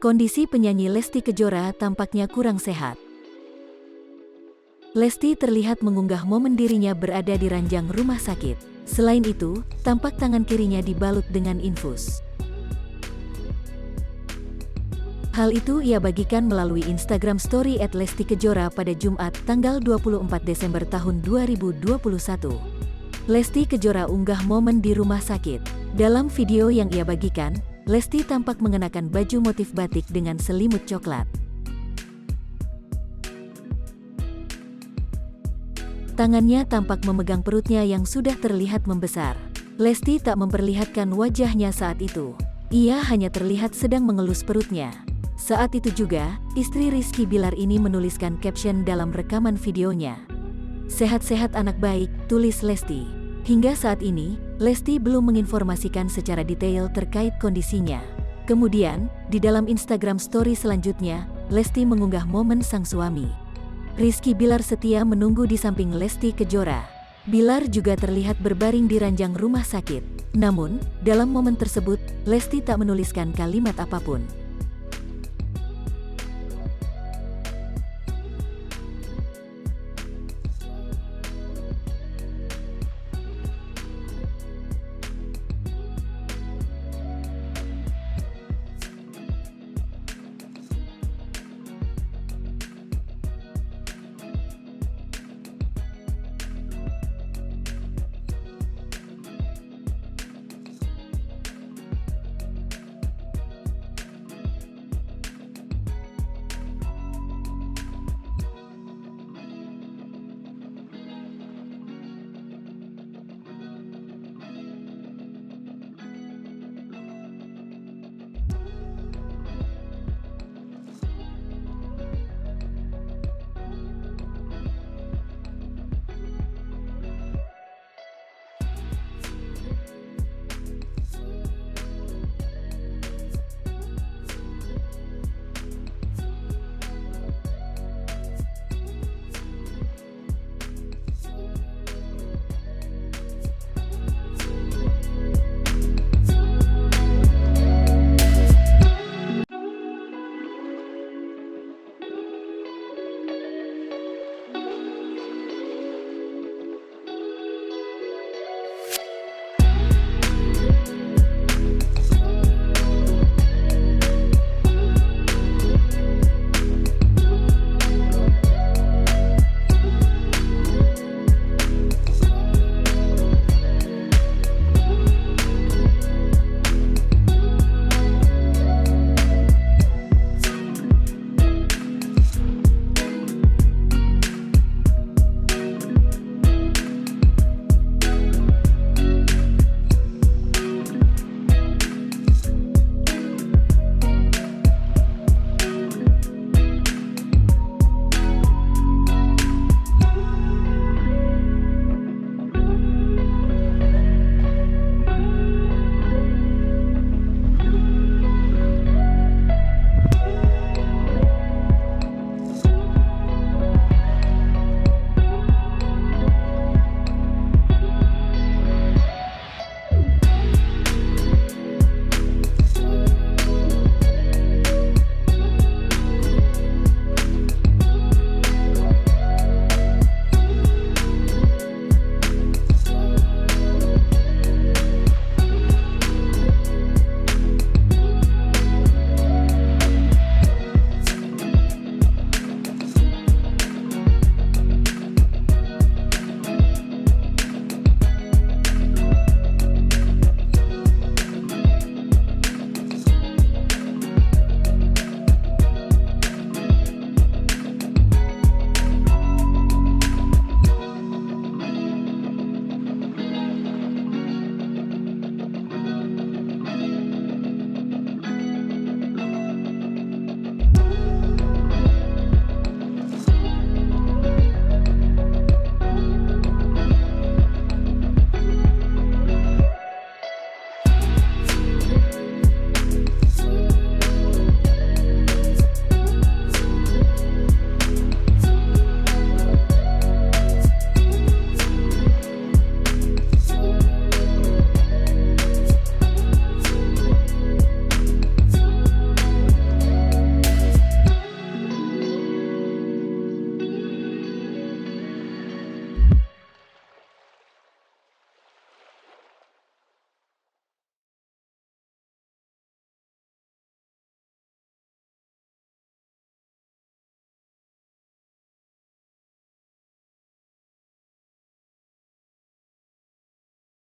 Kondisi penyanyi Lesti Kejora tampaknya kurang sehat. Lesti terlihat mengunggah momen dirinya berada di ranjang rumah sakit. Selain itu, tampak tangan kirinya dibalut dengan infus. Hal itu ia bagikan melalui Instagram Story @LestiKejora pada Jumat, tanggal 24 Desember tahun 2021. Lesti Kejora unggah momen di rumah sakit. Dalam video yang ia bagikan, Lesti tampak mengenakan baju motif batik dengan selimut coklat. Tangannya tampak memegang perutnya yang sudah terlihat membesar. Lesti tak memperlihatkan wajahnya saat itu. Ia hanya terlihat sedang mengelus perutnya. Saat itu juga, istri Rizky Bilar ini menuliskan caption dalam rekaman videonya. "Sehat-sehat anak baik," tulis Lesti. Hingga saat ini, Lesti belum menginformasikan secara detail terkait kondisinya. Kemudian, di dalam Instagram Story selanjutnya, Lesti mengunggah momen sang suami. Rizky Bilar setia menunggu di samping Lesti Kejora. Bilar juga terlihat berbaring di ranjang rumah sakit. Namun, dalam momen tersebut, Lesti tak menuliskan kalimat apapun.